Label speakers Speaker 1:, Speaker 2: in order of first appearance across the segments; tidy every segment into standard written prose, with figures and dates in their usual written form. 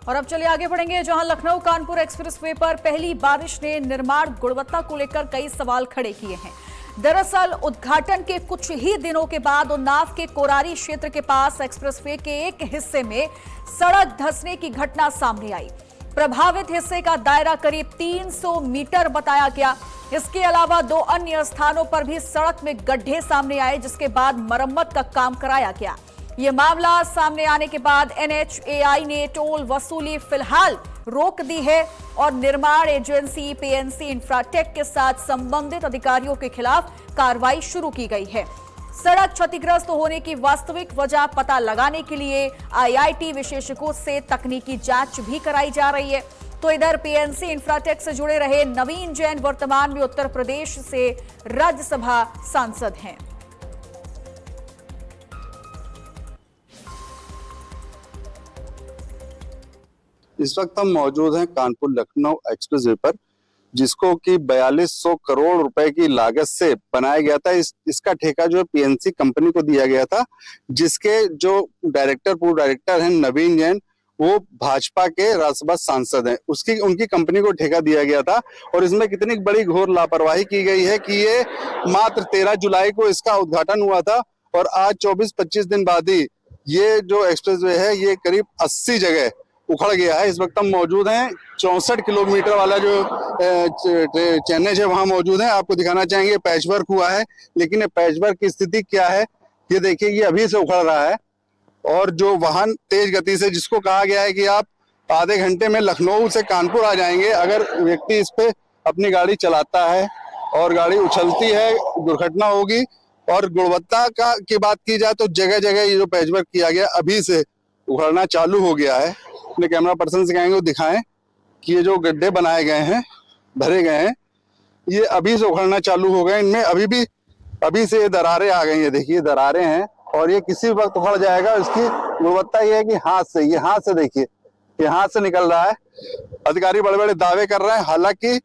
Speaker 1: और अब चलिए आगे बढ़ेंगे, जहां लखनऊ कानपुर एक्सप्रेसवे पर पहली बारिश ने निर्माण गुणवत्ता को लेकर कई सवाल खड़े किए हैं। दरअसल उद्घाटन के कुछ ही दिनों के बाद उन्नाव के कोरारी क्षेत्र के पास एक्सप्रेसवे के एक हिस्से में सड़क धंसने की घटना सामने आई। प्रभावित हिस्से का दायरा करीब 300 मीटर बताया गया। इसके अलावा 2 अन्य स्थानों पर भी सड़क में गड्ढे सामने आए, जिसके बाद मरम्मत का काम कराया गया। ये मामला सामने आने के बाद NHAI ने टोल वसूली फिलहाल रोक दी है और निर्माण एजेंसी PNC इंफ्राटेक के साथ संबंधित अधिकारियों के खिलाफ कार्रवाई शुरू की गई है। सड़क क्षतिग्रस्त होने की वास्तविक वजह पता लगाने के लिए IIT विशेषज्ञों से तकनीकी जांच भी कराई जा रही है। तो इधर PNC इंफ्राटेक से जुड़े रहे नवीन जैन वर्तमान में उत्तर प्रदेश से राज्यसभा सांसद हैं।
Speaker 2: इस वक्त हम मौजूद हैं कानपुर लखनऊ एक्सप्रेसवे पर, जिसको कि 4200 करोड़ रुपए की लागत से बनाया गया था। इसका ठेका जो है PNC कंपनी को दिया गया था, जिसके जो पूर्व डायरेक्टर हैं नवीन जैन, वो भाजपा के राज्यसभा सांसद हैं। उनकी कंपनी को ठेका दिया गया था और इसमें कितनी बड़ी घोर लापरवाही की गई है कि ये मात्र 13 जुलाई को इसका उद्घाटन हुआ था और आज 24-25 दिन बाद ही ये जो एक्सप्रेसवे है ये करीब 80 जगह उखड़ गया है। इस वक्त हम मौजूद हैं 64 किलोमीटर वाला जो चैनेज है वहां मौजूद है। आपको दिखाना चाहेंगे पैच वर्क हुआ है, लेकिन ये पैच वर्क की स्थिति क्या है ये देखिए, ये अभी से उखड़ रहा है। और जो वाहन तेज गति से, जिसको कहा गया है कि आप आधे घंटे में लखनऊ से कानपुर आ जाएंगे, अगर व्यक्ति इस पे अपनी गाड़ी चलाता है और गाड़ी उछलती है, दुर्घटना होगी। और गुणवत्ता की बात की जाए तो जगह जगह ये जो पैच वर्क किया गया अभी से उखड़ना चालू हो गया है। अपने कैमरा पर्सन से कहेंगे वो दिखाएं कि ये जो गड्ढे बनाए गए हैं, भरे गए हैं, ये अभी से उखड़ना चालू हो गए। इनमें अभी से ये दरारें आ गई है। देखिए दरारें हैं और ये किसी वक्त उखड़ जाएगा। इसकी गुणवत्ता ये है कि ये हाथ से देखिए, ये हाथ से निकल रहा है। अधिकारी बड़े बड़े दावे कर रहे हैं, हालांकि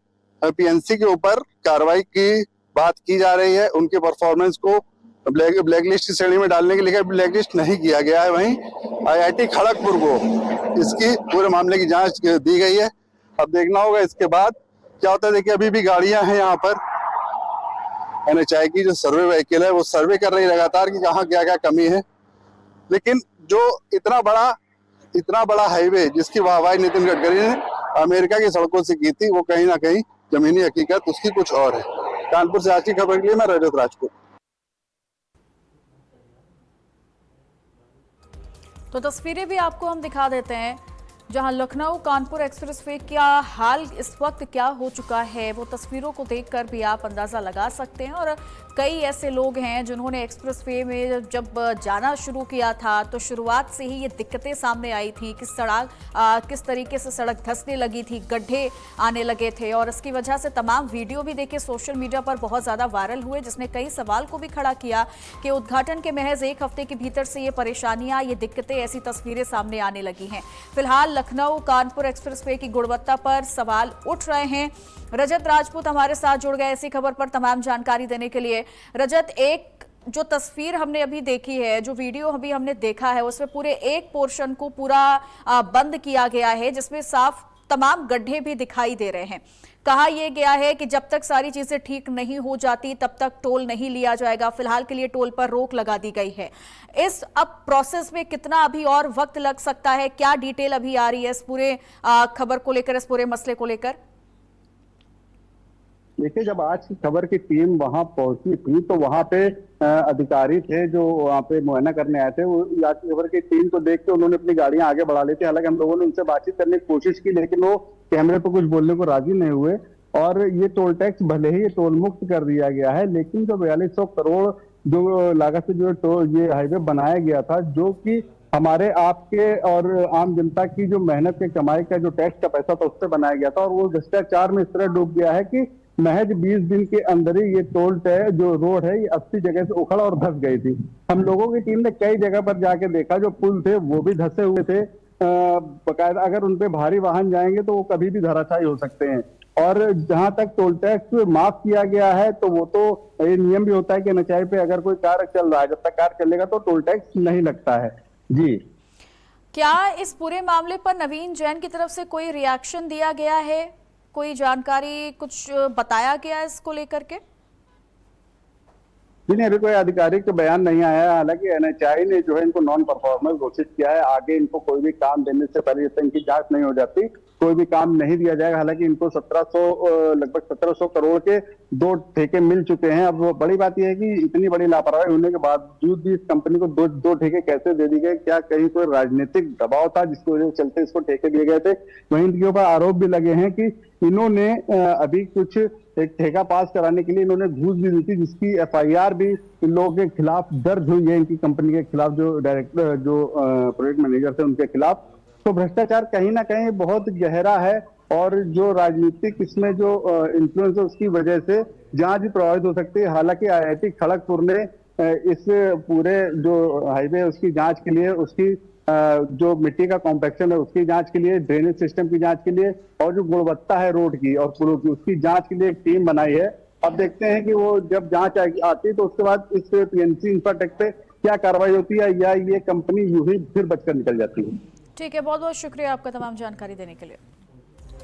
Speaker 2: PNC के ऊपर कार्रवाई की बात की जा रही है। उनके परफॉर्मेंस को ब्लैक लिस्ट की श्रेणी में डालने के लिए ब्लैक लिस्ट नहीं किया गया है। वहीं IIT खड़गपुर को इसकी पूरे मामले की जांच दी गई है। अब देखना होगा इसके बाद क्या होता है। देखिए अभी भी गाड़ियां हैं यहाँ पर। NHAI की जो सर्वे व्हीकल है वो सर्वे कर रही है लगातार कि कहाँ क्या क्या कमी है। लेकिन जो इतना बड़ा हाईवे जिसकी वाहवाही नितिन गडकरी ने अमेरिका की सड़कों से की थी, वो कहीं ना कहीं जमीनी हकीकत उसकी कुछ और है। कानपुर से आज की खबर के लिए मैं रजत राजपूत।
Speaker 1: तो तस्वीरें भी आपको हम दिखा देते हैं, जहां लखनऊ कानपुर एक्सप्रेसवे का हाल इस वक्त क्या हो चुका है वो तस्वीरों को देखकर भी आप अंदाजा लगा सकते हैं। और कई ऐसे लोग हैं जिन्होंने एक्सप्रेसवे में जब जाना शुरू किया था तो शुरुआत से ही ये दिक्कतें सामने आई थी कि सड़क किस तरीके से सड़क धंसने लगी थी, गड्ढे आने लगे थे। और इसकी वजह से तमाम वीडियो भी देखे सोशल मीडिया पर बहुत ज़्यादा वायरल हुए, जिसने कई सवाल को भी खड़ा किया कि उद्घाटन के महज 1 हफ्ते के भीतर से ये परेशानियां, ये दिक्कतें, ऐसी तस्वीरें सामने आने लगी हैं। फिलहाल लखनऊ कानपुर एक्सप्रेसवे की गुणवत्ता पर सवाल उठ रहे हैं। रजत राजपूत हमारे साथ जुड़ गए इसी खबर पर तमाम जानकारी देने के लिए। रजत, एक जो तस्वीर हमने अभी देखी है, जो वीडियो अभी हमने देखा है, उसमें पूरे एक पोर्शन को पूरा बंद किया गया है, जिसमें साफ तमाम गड्ढे भी दिखाई दे रहे हैं। कहा यह गया है कि जब तक सारी चीजें ठीक नहीं हो जाती तब तक टोल नहीं लिया जाएगा। फिलहाल के लिए टोल पर रोक लगा दी गई है। इस अब प्रोसेस में कितना अभी और वक्त लग सकता है, क्या डिटेल अभी आ रही है इस पूरे खबर को लेकर, इस पूरे मसले को लेकर?
Speaker 3: देखिए, जब आज की खबर की टीम वहां पहुंची थी तो वहां पे अधिकारी थे जो वहां पे मुआयना करने आए थे। वो आज की खबर की टीम को देख के उन्होंने अपनी गाड़ियां आगे बढ़ा ली थी। हालांकि हम लोगों ने उनसे बातचीत करने की कोशिश की, लेकिन वो कैमरे पर कुछ बोलने को राजी नहीं हुए। और ये टोल टैक्स भले ही ये टोल मुक्त कर दिया गया है, लेकिन जो 4200 करोड़ जो लागत से जो ये हाईवे बनाया गया था, जो कि हमारे आपके और आम जनता की जो मेहनत के कमाई का जो टैक्स का पैसा था उससे बनाया गया था, और वो भ्रष्टाचार में इस तरह डूब गया है कि महज 20 दिन के अंदर ही ये टोल जो रोड है ये 80 जगह से उखड़ा और धंस गई थी। हम लोगों की टीम ने कई जगह पर जाके देखा, जो पुल थे वो भी धंसे हुए थे बकायदा। अगर उन पे भारी वाहन जाएंगे तो वो कभी भी धराशायी हो सकते हैं। और जहां तक टोल टैक्स माफ किया गया है तो वो तो ये नियम भी होता है कि NHAI पे अगर कोई कार्य चल रहा है, जब तक कार्य चलेगा तो टोल टैक्स नहीं लगता है। जी
Speaker 1: क्या इस पूरे मामले पर नवीन जैन की तरफ से कोई रिएक्शन दिया गया है, कोई जानकारी, कुछ बताया गया है इसको लेकर के?
Speaker 3: जी नहीं, अभी कोई आधिकारिक बयान नहीं आया है। हालांकि एनएचआई ने जो है इनको नॉन परफॉर्मर घोषित किया है। आगे इनको कोई भी काम देने से पहले जब तक इनकी जांच नहीं हो जाती कोई भी काम नहीं दिया जाएगा। हालांकि इनको लगभग 1700 करोड़ के 2 ठेके मिल चुके हैं। अब बड़ी बात यह है कि इतनी बड़ी लापरवाही होने के बावजूद भी इस कंपनी को दो ठेके कैसे दे दिए गए? क्या कहीं कोई राजनीतिक दबाव था जिसकी वजह से चलते इसको ठेके दिए गए थे? वहीं इनके ऊपर आरोप भी लगे हैं कि इन्होंने अभी कुछ एक ठेका पास कराने के लिए इन्होंने घूस भी दी थी, जिसकी एफआईआर भी इन लोगों के खिलाफ दर्ज हुई है, इनकी कंपनी के खिलाफ, जो डायरेक्टर जो प्रोजेक्ट मैनेजर थे उनके खिलाफ। तो भ्रष्टाचार कहीं ना कहीं बहुत गहरा है और जो राजनीतिक इसमें जो इन्फ्लुएंस है उसकी वजह से जांच भी प्रभावित हो सकती है। हालांकि आईआईटी खड़गपुर ने इस पूरे जो हाईवे है उसकी जांच के लिए, उसकी जो मिट्टी का कॉम्पैक्शन है उसकी जांच के लिए, ड्रेनेज सिस्टम की जांच के लिए और जो गुणवत्ता है रोड की और पुलों की उसकी जांच के लिए एक टीम बनाई है। अब देखते हैं कि वो जब जांच आती है तो उसके बाद इस पीएनसी इंफ्राटेक पे क्या कार्रवाई होती है या ये कंपनी यूं ही फिर बचकर निकल जाती है।
Speaker 1: ठीक है, बहुत बहुत शुक्रिया आपका तमाम जानकारी देने के लिए।